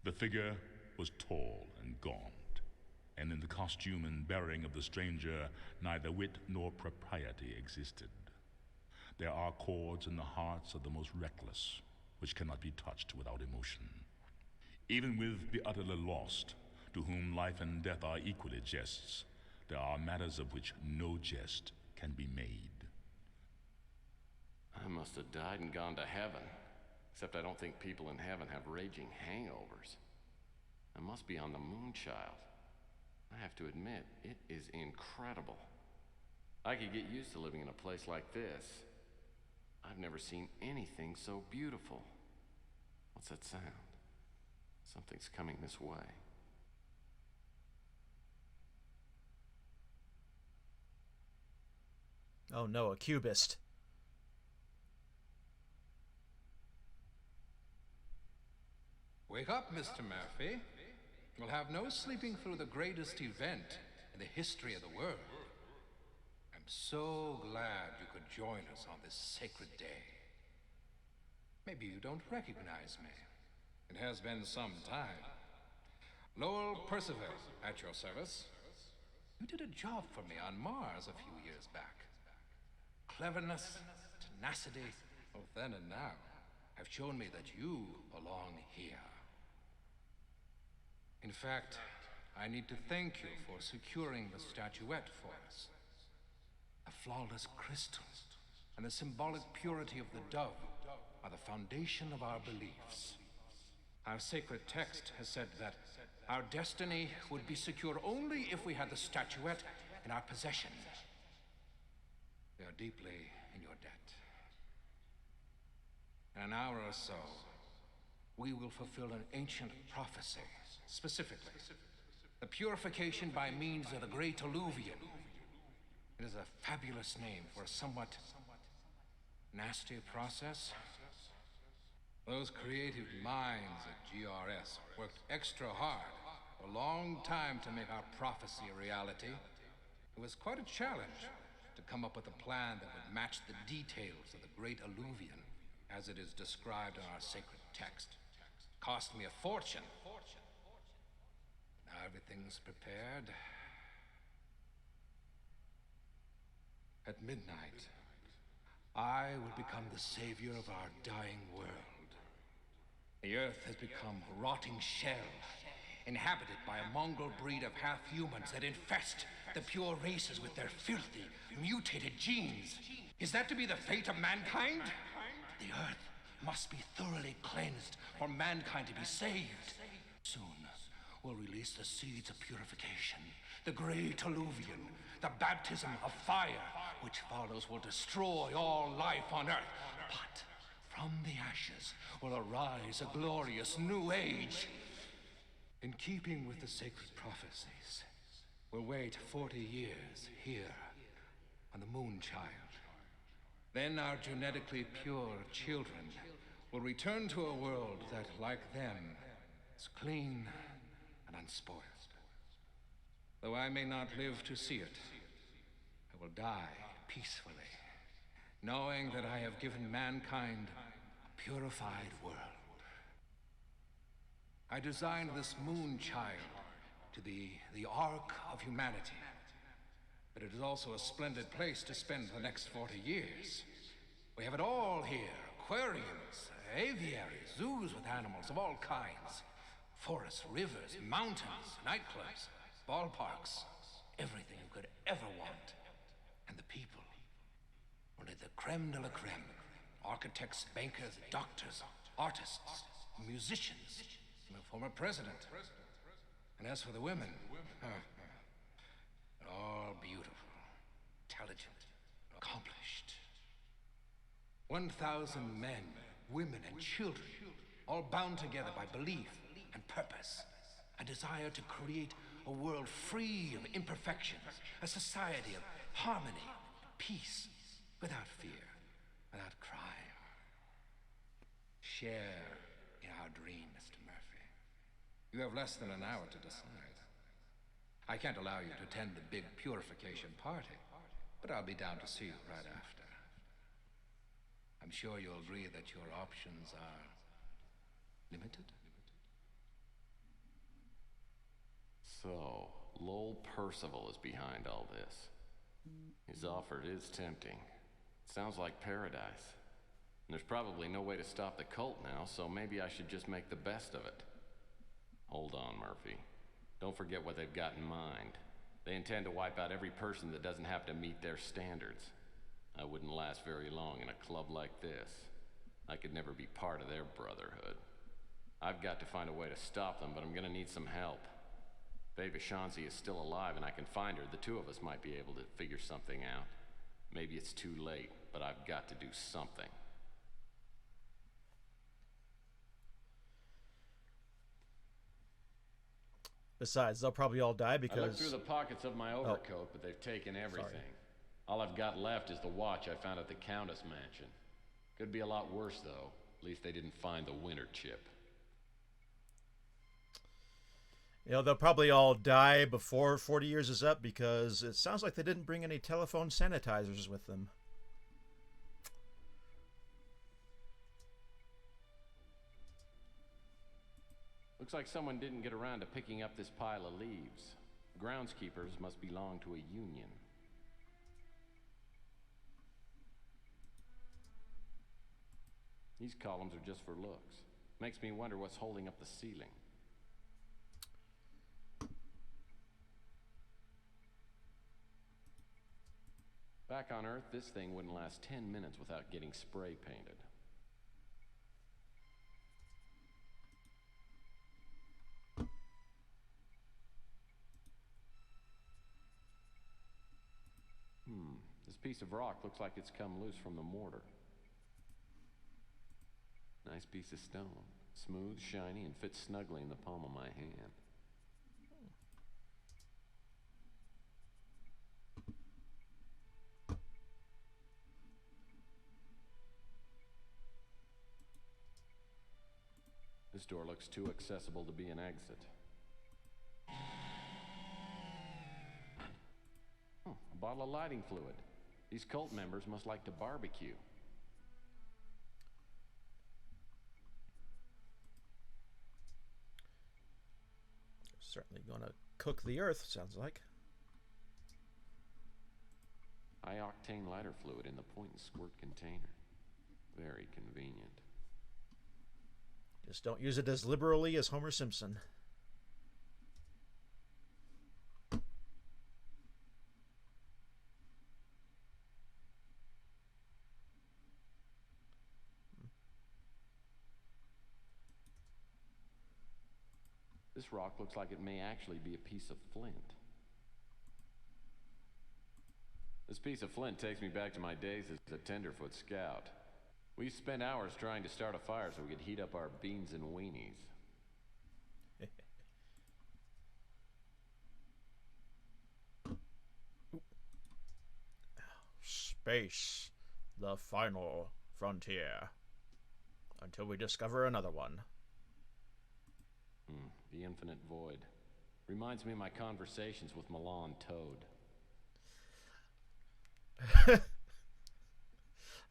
The figure was tall and gaunt, and in the costume and bearing of the stranger neither wit nor propriety existed. There are chords in the hearts of the most reckless which cannot be touched without emotion. Even with the utterly lost, to whom life and death are equally jests, there are matters of which no jest can be made. I must have died and gone to heaven. Except I don't think people in heaven have raging hangovers. I must be on the Moonchild. I have to admit, it is incredible. I could get used to living in a place like this. I've never seen anything so beautiful. What's that sound? Something's coming this way. Oh no, a cubist. Wake up, Mr. Murphy. We'll have no sleeping through the greatest event in the history of the world. I'm so glad you could join us on this sacred day. Maybe you don't recognize me. It has been some time. Lowell Percival, at your service. You did a job for me on Mars a few years back. Cleverness, tenacity, both then and now, have shown me that you belong here. In fact, I need to thank you for securing the statuette for us. The flawless crystal and the symbolic purity of the dove are the foundation of our beliefs. Our sacred text has said that our destiny would be secure only if we had the statuette in our possession. We are deeply in your debt. In an hour or so, we will fulfill an ancient prophecy, specifically the purification by means of the Great Alluvion. It is a fabulous name for a somewhat nasty process. Those creative minds at GRS worked extra hard for a long time to make our prophecy a reality. It was quite a challenge to come up with a plan that would match the details of the Great Alluvion as it is described in our sacred text. It cost me a fortune. Now everything's prepared. At midnight, I will become the savior of our dying world. The earth has become a rotting shell, inhabited by a mongrel breed of half-humans that infest the pure races with their filthy, mutated genes. Is that to be the fate of mankind? The earth must be thoroughly cleansed for mankind to be saved. Soon, we'll release the seeds of purification, the great alluvion, the baptism of fire, which follows will destroy all life on earth. But from the ashes will arise a glorious new age. In keeping with the sacred prophecies, we'll wait 40 years here on the Moonchild. Then our genetically pure children will return to a world that, like them, is clean and unspoiled. Though I may not live to see it, I will die peacefully, knowing that I have given mankind a purified world. I designed this Moonchild to be the Ark of humanity, but it is also a splendid place to spend the next 40 years. We have it all here: aquariums, aviaries, zoos with animals of all kinds, forests, rivers, mountains, nightclubs, ballparks, everything you could ever want. And the people, only the creme de la creme: architects, bankers, doctors, artists, musicians, and the former president. And as for the women, they're all beautiful, intelligent, accomplished. 1,000 men, women, and children, all bound together by belief and purpose. A desire to create a world free of imperfections, a society of harmony, peace, without fear, without crime. Share in our dream, Mr. Murphy. You have less than an hour to decide. I can't allow you to attend the big purification party, but I'll be down to see you right after. I'm sure you'll agree that your options are limited. So, Lowell Percival is behind all this. His offer is tempting. Sounds like paradise. And there's probably no way to stop the cult now, so maybe I should just make the best of it. Hold on, Murphy. Don't forget what they've got in mind. They intend to wipe out every person that doesn't have to meet their standards. I wouldn't last very long in a club like this. I could never be part of their brotherhood. I've got to find a way to stop them, but I'm gonna need some help. If Ava Shanzi is still alive and I can find her, the two of us might be able to figure something out. Maybe it's too late, but I've got to do something. Besides, they'll probably all die because... I looked through the pockets of my overcoat, but they've taken everything. Sorry. All I've got left is the watch I found at the Countess Mansion. Could be a lot worse, though. At least they didn't find the winter chip. You know, they'll probably all die before 40 years is up because it sounds like they didn't bring any telephone sanitizers with them. Looks like someone didn't get around to picking up this pile of leaves. Groundskeepers must belong to a union. These columns are just for looks. Makes me wonder what's holding up the ceiling. Back on Earth, this thing wouldn't last 10 minutes without getting spray painted. This piece of rock looks like it's come loose from the mortar. Nice piece of stone. Smooth, shiny, and fits snugly in the palm of my hand. This door looks too accessible to be an exit. Oh, a bottle of lighting fluid. These cult members must like to barbecue. Certainly going to cook the earth, sounds like. High-octane lighter fluid in the point and squirt container. Very convenient. Just don't use it as liberally as Homer Simpson. This rock looks like it may actually be a piece of flint. This piece of flint takes me back to my days as a tenderfoot scout. We spent hours trying to start a fire so we could heat up our beans and weenies. Space, the final frontier. Until we discover another one. The infinite void. Reminds me of my conversations with Milan Toad.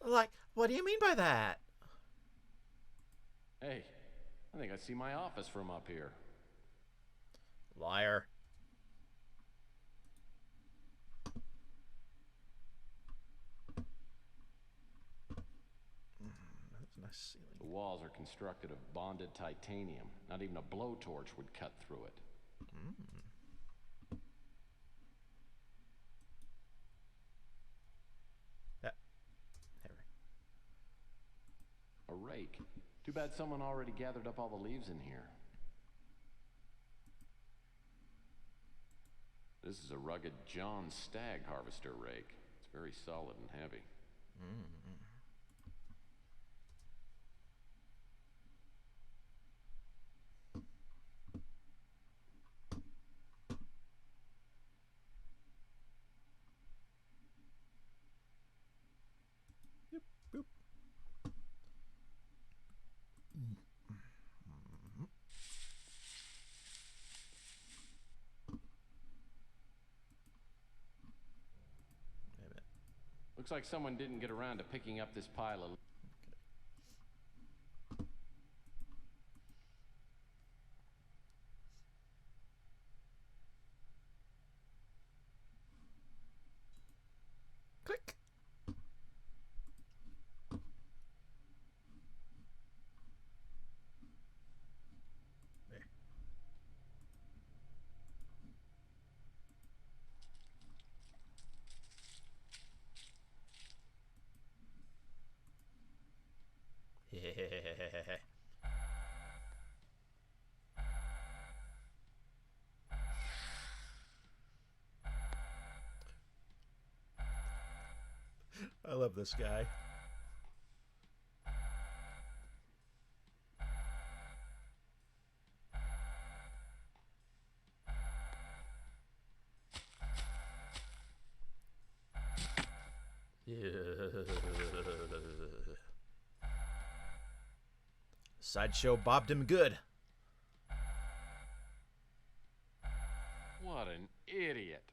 Like, what do you mean by that? Hey, I think I see my office from up here. Liar. That's a nice ceiling. The walls are constructed of bonded titanium. Not even a blowtorch would cut through it. A rake. Too bad someone already gathered up all the leaves in here. This is a rugged John Stagg harvester rake. It's very solid and heavy. Looks like someone didn't get around to picking up this pile of... love this guy. Sideshow bobbed him good. What an idiot.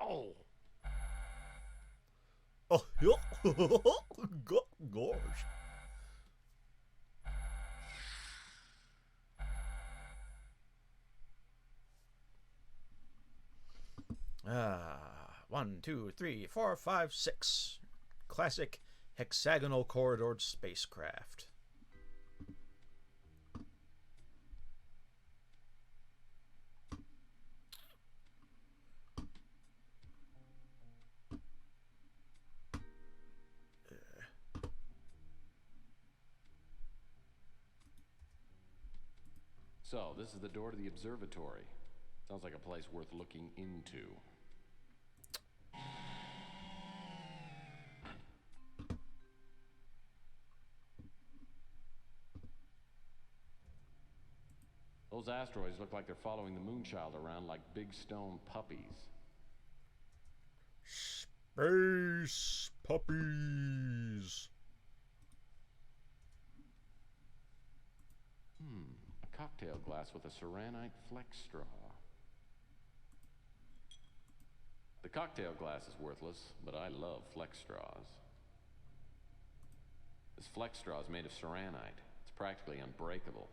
Oh. Oh, gosh. Ah, 1, 2, 3, 4, 5, 6. Classic hexagonal corridored spacecraft. So, this is the door to the observatory. Sounds like a place worth looking into. Those asteroids look like they're following the Moonchild around like big stone puppies. Space puppies. A cocktail glass with a ceranite flex straw. The cocktail glass is worthless, but I love flex straws. This flex straw is made of ceranite. It's practically unbreakable.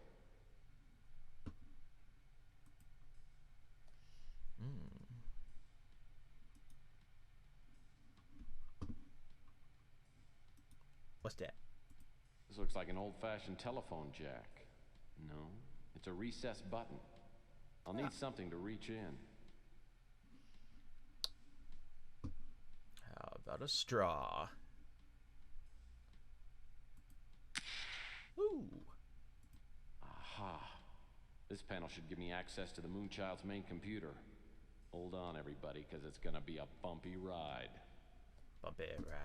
What's that? This looks like an old-fashioned telephone jack. No, it's a recessed button. I'll need something to reach in. How about a straw? Ooh. Aha. This panel should give me access to the Moonchild's main computer. Hold on, everybody, because it's gonna be a bumpy ride. Bumpy ride.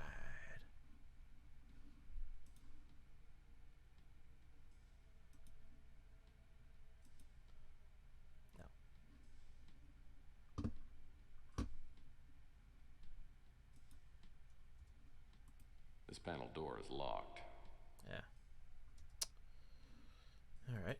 This panel door is locked. Yeah. All right.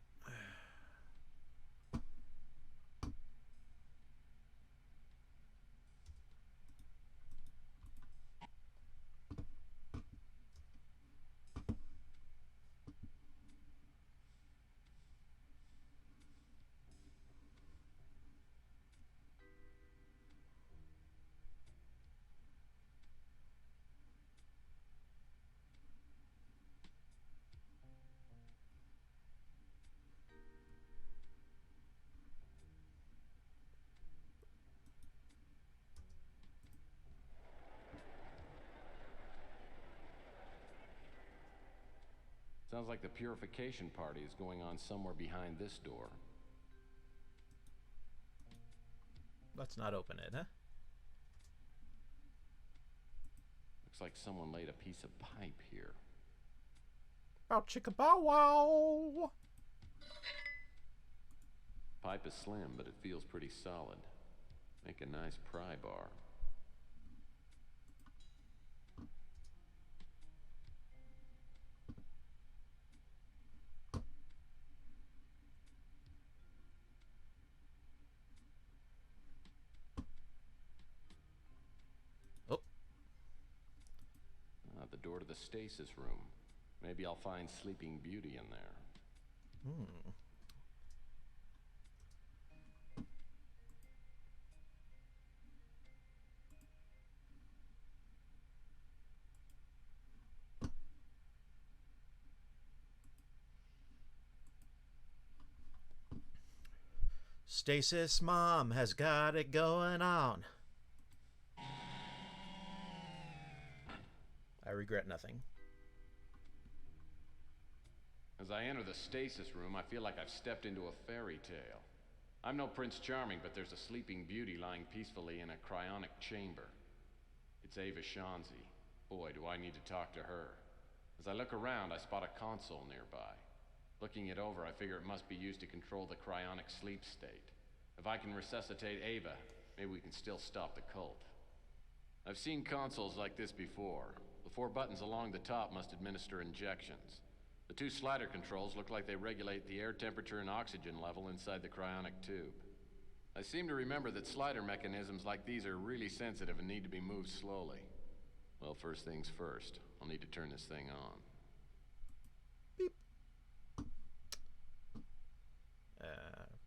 Sounds like the purification party is going on somewhere behind this door. Let's not open it, huh? Looks like someone laid a piece of pipe here. Bow chicka bow wow. Pipe is slim, but it feels pretty solid. Make a nice pry bar. Oh. The door to the stasis room. Maybe I'll find Sleeping Beauty in there. Stasis Mom has got it going on. I regret nothing. As I enter the stasis room, I feel like I've stepped into a fairy tale. I'm no Prince Charming, but there's a Sleeping Beauty lying peacefully in a cryonic chamber. It's Ava Shanzi. Boy, do I need to talk to her. As I look around, I spot a console nearby. Looking it over, I figure it must be used to control the cryonic sleep state. If I can resuscitate Ava, maybe we can still stop the cult. I've seen consoles like this before. The 4 buttons along the top must administer injections. The 2 slider controls look like they regulate the air temperature and oxygen level inside the cryonic tube. I seem to remember that slider mechanisms like these are really sensitive and need to be moved slowly. Well, first things first. I'll need to turn this thing on. Beep.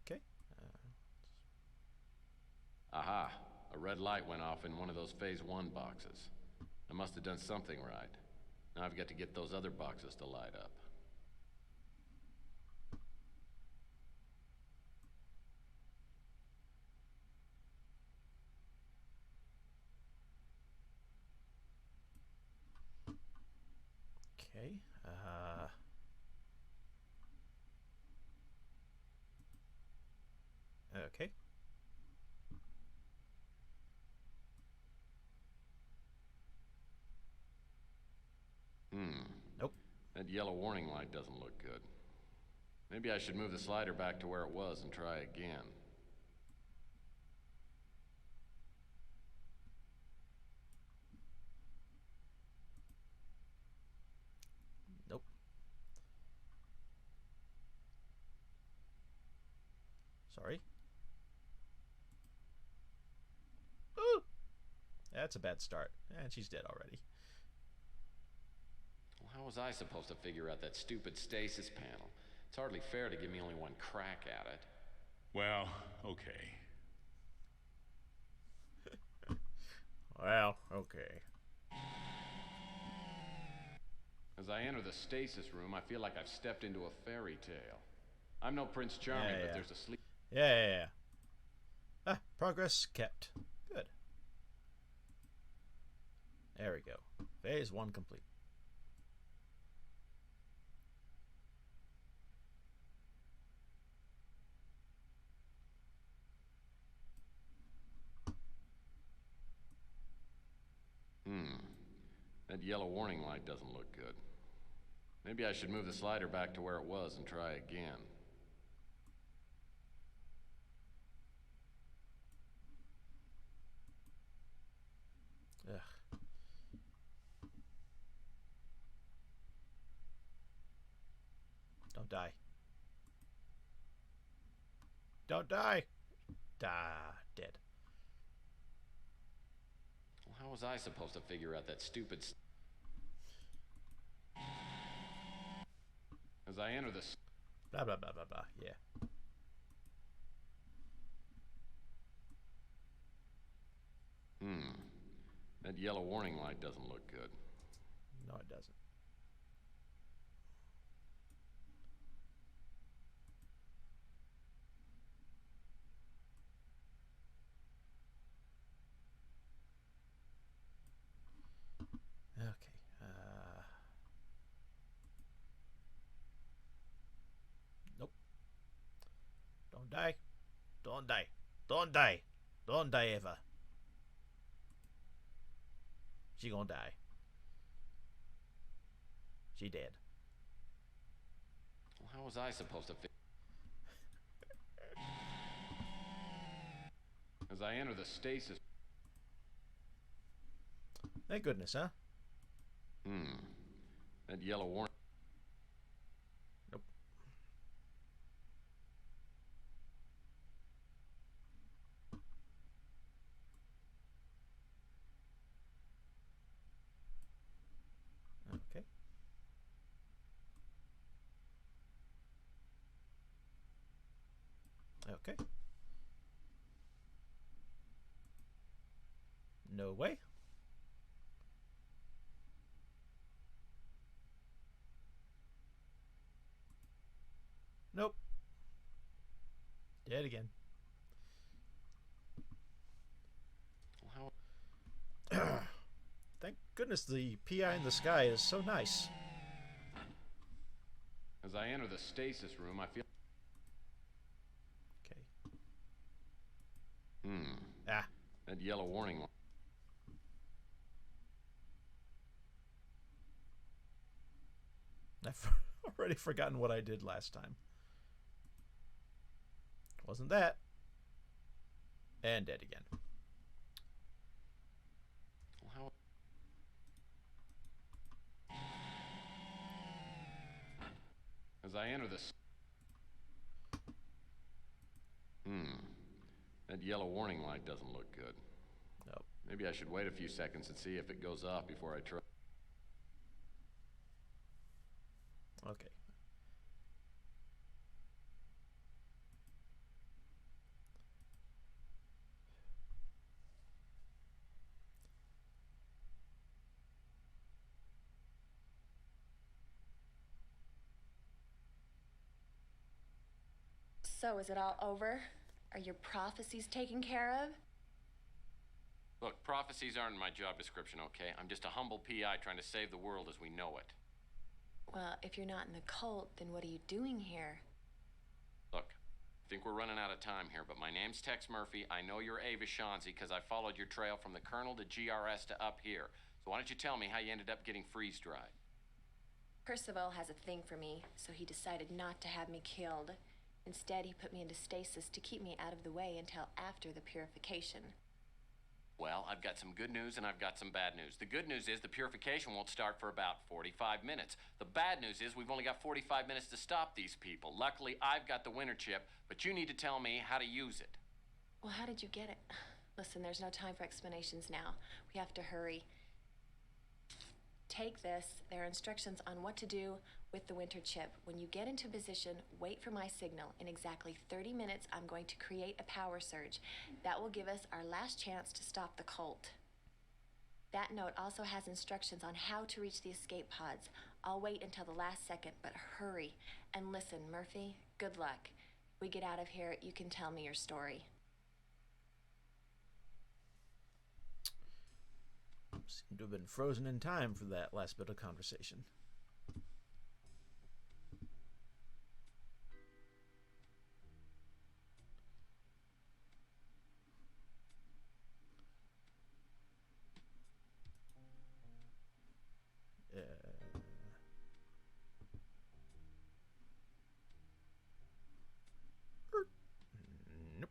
Okay. Aha! A red light went off in one of those Phase 1 boxes. I must have done something right. Now I've got to get those other boxes to light up. Okay. Okay. Nope. That yellow warning light doesn't look good. Maybe I should move the slider back to where it was and try again. Nope. Sorry. Ooh! That's a bad start. And she's dead already. Well, how was I supposed to figure out that stupid stasis panel? It's hardly fair to give me only one crack at it. Well, okay. Well, okay. As I enter the stasis room, I feel like I've stepped into a fairy tale. I'm no Prince Charming, but there's a sleep... Yeah. Ah, progress kept. Good. There we go. Phase 1 complete. That yellow warning light doesn't look good. Maybe I should move the slider back to where it was and try again. Ugh. Don't die. Don't die! Dead. Well, how was I supposed to figure out that stupid... As I enter the... Blah, blah, blah, blah, blah. Yeah. That yellow warning light doesn't look good. No, it doesn't. Okay. Nope. Don't die. Don't die. Don't die. Don't die ever. She gonna die. She dead. Well, how was I supposed to As I enter the stasis... Thank goodness, huh? That yellow warning... Nope. Okay. Okay. No way. Nope. Dead again. Well, how... Thank goodness the PI in the sky is so nice. As I enter the stasis room, I feel... Okay. That yellow warning light... I've already forgotten what I did last time. Wasn't that. And dead again. Well, as I enter this... That yellow warning light doesn't look good. Nope. Maybe I should wait a few seconds and see if it goes off before I try. Okay. So, is it all over? Are your prophecies taken care of? Look, prophecies aren't in my job description, okay? I'm just a humble PI trying to save the world as we know it. Well, if you're not in the cult, then what are you doing here? Look, I think we're running out of time here, but my name's Tex Murphy. I know you're Ava Shaughnessy because I followed your trail from the Colonel to GRS to up here. So why don't you tell me how you ended up getting freeze-dried? Percival has a thing for me, so he decided not to have me killed. Instead, he put me into stasis to keep me out of the way until after the purification. Well, I've got some good news and I've got some bad news. The good news is the purification won't start for about 45 minutes. The bad news is we've only got 45 minutes to stop these people. Luckily, I've got the winter chip, but you need to tell me how to use it. Well, how did you get it? Listen, there's no time for explanations now. We have to hurry. Take this. There are instructions on what to do with the winter chip. When you get into position, wait for my signal. In exactly 30 minutes, I'm going to create a power surge. That will give us our last chance to stop the cult. That note also has instructions on how to reach the escape pods. I'll wait until the last second, but hurry. And listen, Murphy, good luck. If we get out of here, you can tell me your story. Seem to have been frozen in time for that last bit of conversation. Nope.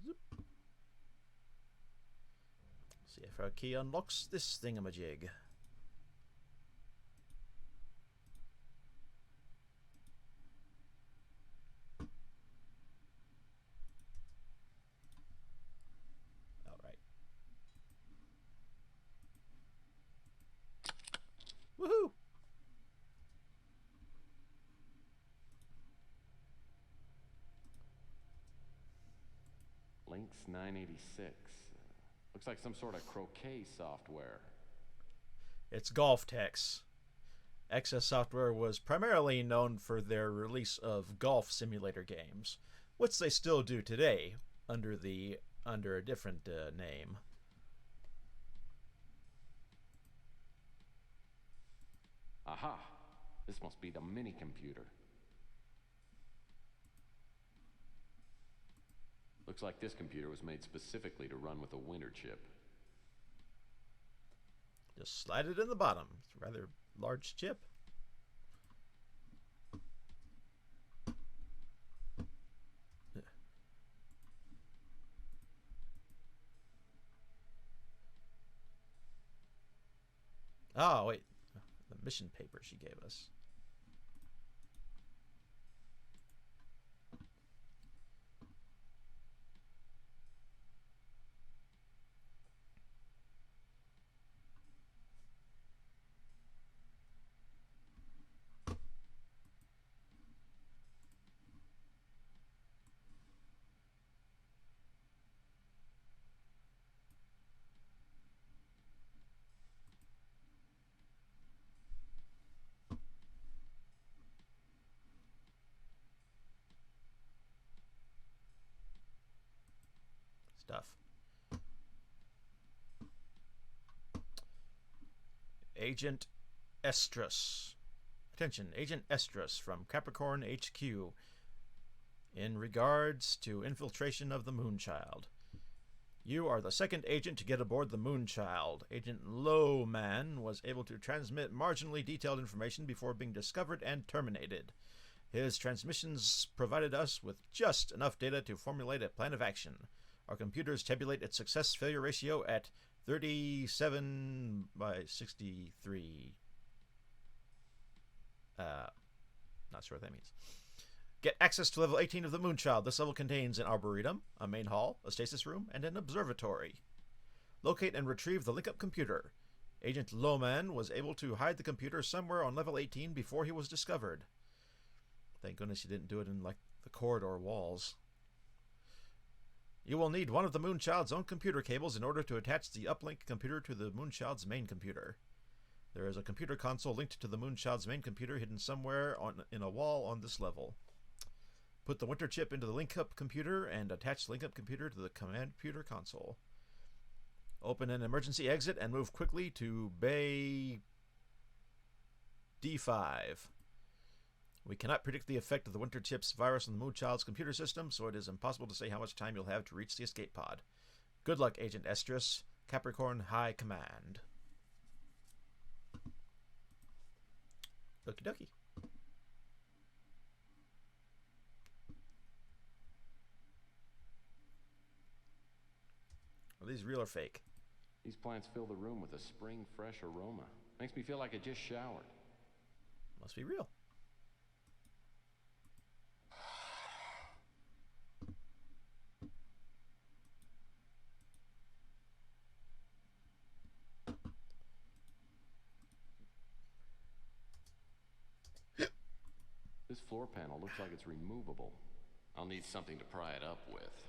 Zoop. See if our key unlocks this thingamajig. Alright. Woohoo! Lynx 986. Looks like some sort of croquet software. It's Golf Tex. XS Software was primarily known for their release of golf simulator games, which they still do today under a different name. Aha! This must be the mini computer. Looks like this computer was made specifically to run with a winter chip. Just slide it in the bottom. It's a rather large chip. Oh, wait. The mission paper she gave us. stuff. Agent Estrus. Attention, Agent Estrus from Capricorn HQ. In regards to infiltration of the Moonchild. You are the second agent to get aboard the Moonchild. Agent Lowman was able to transmit marginally detailed information before being discovered and terminated. His transmissions provided us with just enough data to formulate a plan of action. Our computers tabulate its success-failure ratio at 37 by 63. Not sure what that means. Get access to level 18 of the Moonchild. This level contains an arboretum, a main hall, a stasis room, and an observatory. Locate and retrieve the link-up computer. Agent Lowman was able to hide the computer somewhere on level 18 before he was discovered. Thank goodness he didn't do it in, like, the corridor walls. You will need one of the Moonchild's own computer cables in order to attach the uplink computer to the Moonchild's main computer. There is a computer console linked to the Moonchild's main computer hidden somewhere in a wall on this level. Put the Winter chip into the link-up computer and attach the link-up computer to the command computer console. Open an emergency exit and move quickly to Bay D5. We cannot predict the effect of the Winter chip's virus on the Moonchild's computer system, so it is impossible to say how much time you'll have to reach the escape pod. Good luck, Agent Estrus, Capricorn High Command. Okie dokie. Are these real or fake? These plants fill the room with a spring fresh aroma. Makes me feel like I just showered. Must be real. This floor panel looks like it's removable. I'll need something to pry it up with.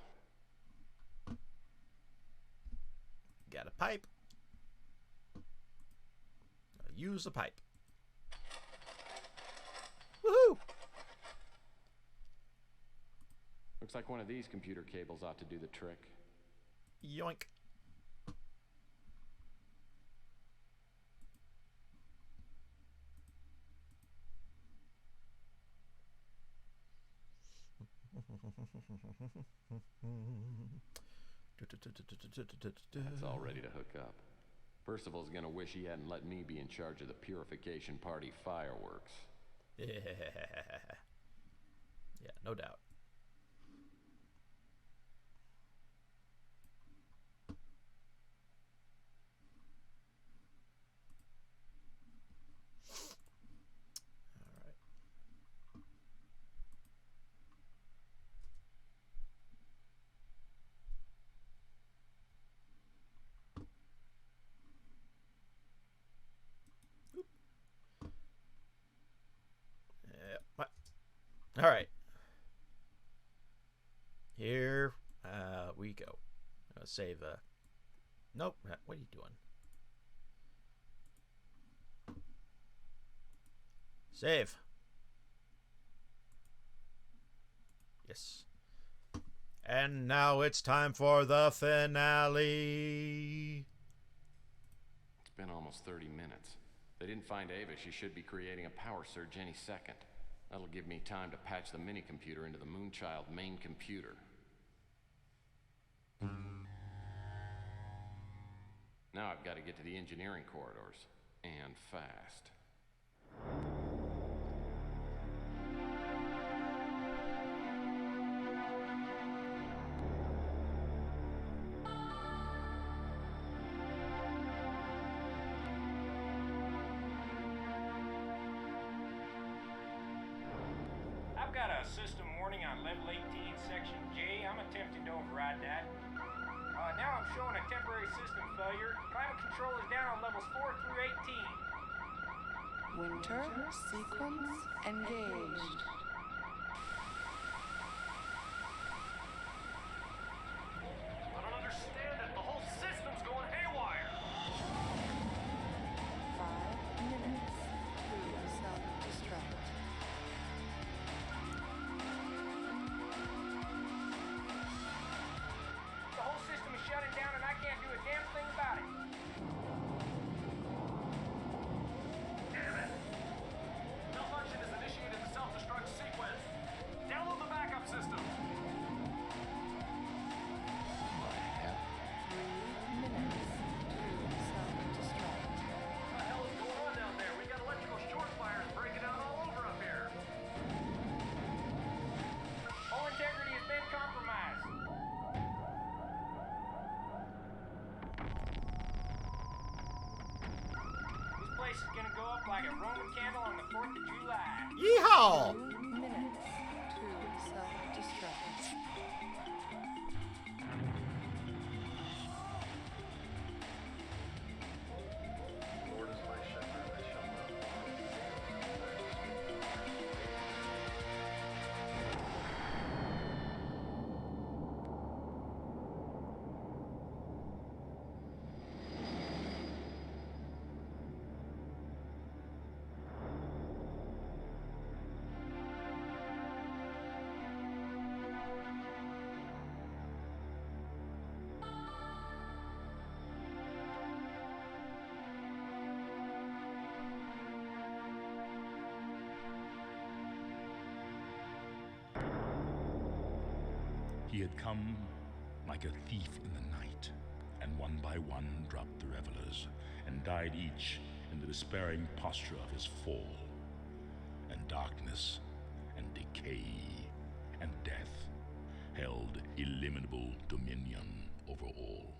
Got a pipe. Use a pipe. Woohoo! Looks like one of these computer cables ought to do the trick. Yoink. That's all ready to hook up. Percival's gonna wish he hadn't let me be in charge of the purification party fireworks. Yeah, no doubt. All right. Here we go. Save. Nope. What are you doing? Save. Yes. And now it's time for the finale. It's been almost 30 minutes. They didn't find Ava. She should be creating a power surge any second. That'll give me time to patch the mini-computer into the Moonchild main computer. Now I've got to get to the engineering corridors. And fast. Got a system warning on level 18, section J. I'm attempting to override that. Now I'm showing a temporary system failure. Climate control is down on levels 4 through 18. Winter sequence engaged. I don't understand it. The whole system's going haywire. 5 minutes to self-destruct. The whole up like a Roman candle on the 4th of July. Yeehaw! 2 minutes to self-destruct. He had come like a thief in the night, and one by one dropped the revelers, and died each in the despairing posture of his fall. And darkness, and decay, and death held illimitable dominion over all.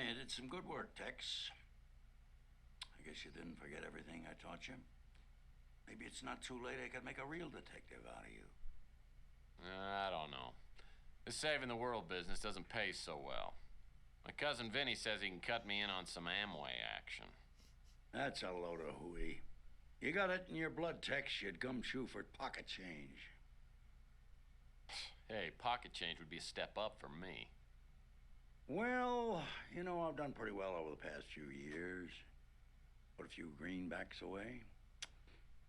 You did some good work, Tex. I guess you didn't forget everything I taught you. Maybe it's not too late. I could make a real detective out of you. I don't know. This saving the world business doesn't pay so well. My cousin Vinny says he can cut me in on some Amway action. That's a load of hooey. You got it in your blood, Tex. You'd gumshoe for pocket change. Hey, pocket change would be a step up for me. Well, you know, I've done pretty well over the past few years. Put a few greenbacks away.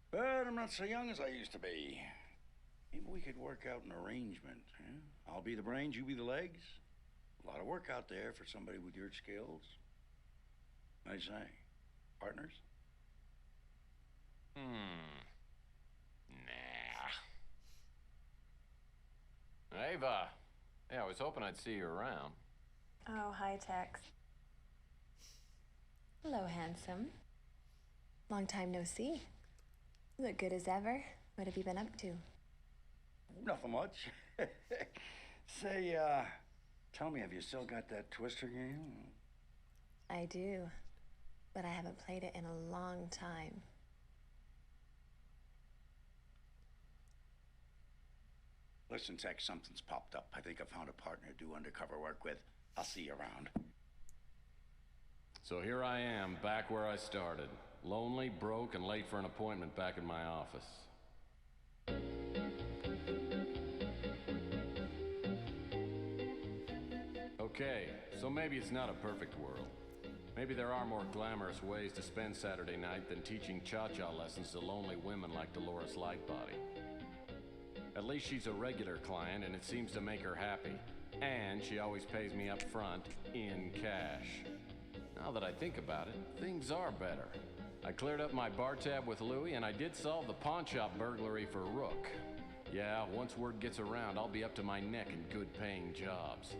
But I'm not so young as I used to be. Maybe we could work out an arrangement. Huh? I'll be the brains, you be the legs. A lot of work out there for somebody with your skills. I say, partners? Nah. Ava. Hey, I was hoping I'd see you around. Oh, hi, Tex. Hello, handsome. Long time no see. You look good as ever. What have you been up to? Nothing much. Say, tell me, have you still got that Twister game? I do, but I haven't played it in a long time. Listen, Tex, something's popped up. I think I found a partner to do undercover work with. I'll see you around. So here I am, back where I started. Lonely, broke, and late for an appointment back in my office. Okay, so maybe it's not a perfect world. Maybe there are more glamorous ways to spend Saturday night than teaching cha-cha lessons to lonely women like Dolores Lightbody. At least she's a regular client, and it seems to make her happy. And she always pays me up front, in cash. Now that I think about it, things are better. I cleared up my bar tab with Louie, and I did solve the pawn shop burglary for Rook. Yeah, once word gets around, I'll be up to my neck in good-paying jobs.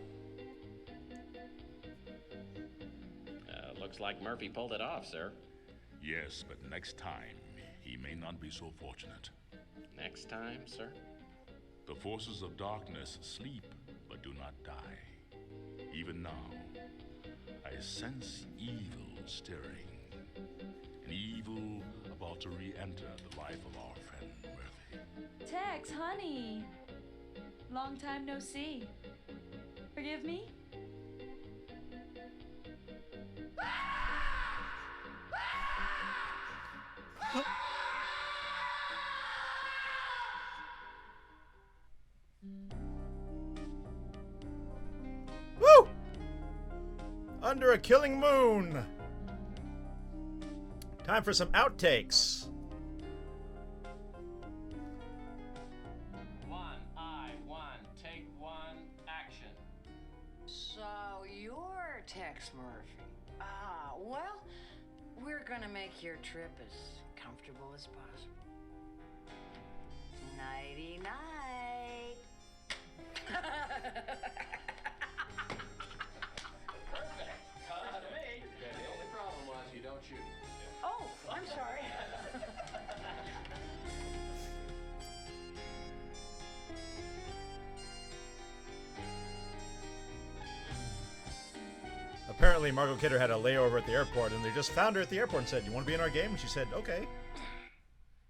Looks like Murphy pulled it off, sir. Yes, but next time, he may not be so fortunate. Next time, sir? The forces of darkness sleep, but do not die. Even now, I sense evil stirring. An evil about to re-enter the life of our friend Murphy. Tex, honey. Long time no see. Forgive me? Woo! Under a killing moon. Time for some outtakes. Take one, action. So you're Tex Murphy. Well, we're gonna make your trip as comfortable as possible. Nighty night. Perfect. To me. Yeah, the only problem was you don't shoot. Oh, I'm sorry. Apparently, Margot Kidder had a layover at the airport, and they just found her at the airport and said, "You want to be in our game?" And she said, "Okay."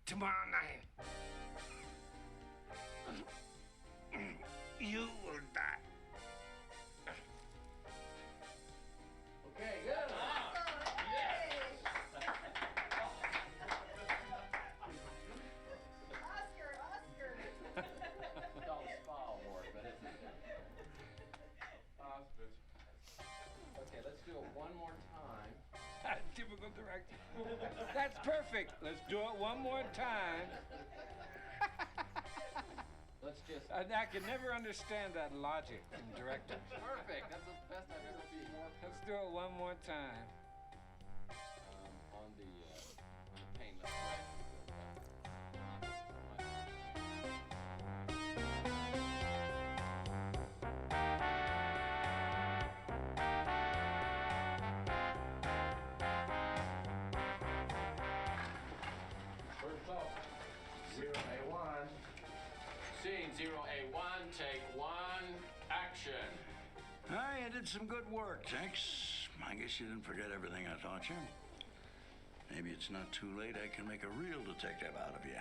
Tomorrow night, you will die. Okay, good. It's called the spa award, but it's okay, let's do it one more time. Typical director. That's perfect. Let's do it one more time. Let's just I can never understand that logic in directors. perfect. That's the best I've ever seen. Let's do it one more time. On the painless way. First off, 0A1. Scene 0A1, take one, action. Ah, you did some good work, Tex. I guess you didn't forget everything I taught you. Maybe it's not too late. I can make a real detective out of you.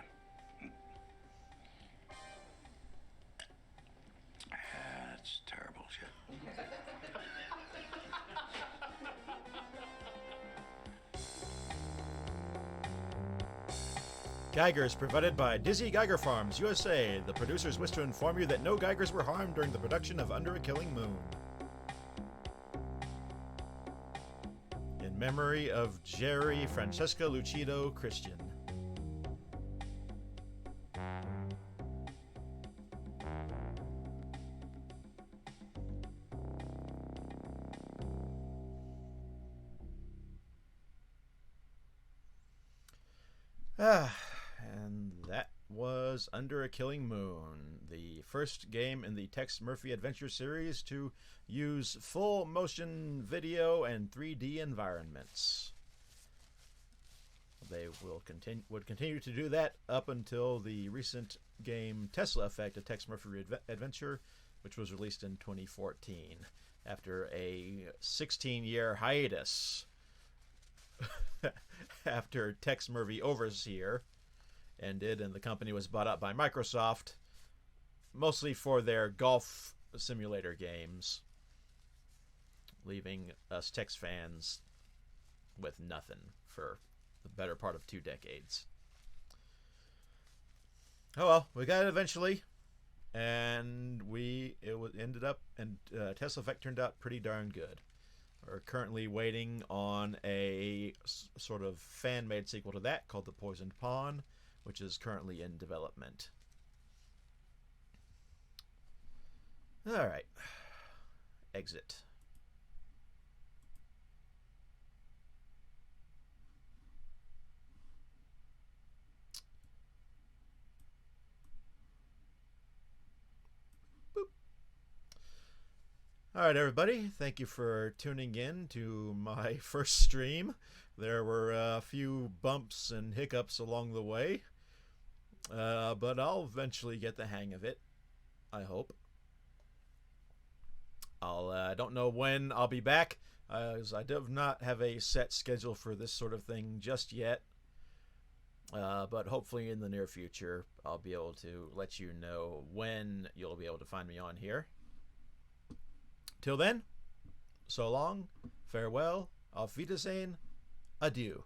That's terrible shit. Geiger is provided by Dizzy Geiger Farms, USA. The producers wish to inform you that no Geigers were harmed during the production of Under a Killing Moon. In memory of Jerry Francesca Lucido Christian. And that was Under a Killing Moon, the first game in the Tex Murphy Adventure series to use full motion video and 3D environments. They would continue to do that up until the recent game Tesla Effect: A Tex Murphy Adventure, which was released in 2014 after a 16-year hiatus. After Tex Murphy Overseer ended and the company was bought up by Microsoft, mostly for their golf simulator games, leaving us Tex fans with nothing for the better part of 2 decades. Oh well, we got it eventually, and Tesla Effect turned out pretty darn good. We're currently waiting on a sort of fan-made sequel to that called The Poisoned Pawn, which is currently in development. All right. Exit. All right, everybody. Thank you for tuning in to my first stream. There were a few bumps and hiccups along the way, but I'll eventually get the hang of it, I hope. I don't know when I'll be back, as I do not have a set schedule for this sort of thing just yet. But hopefully in the near future, I'll be able to let you know when you'll be able to find me on here. Till then, so long, farewell, auf Wiedersehen, adieu.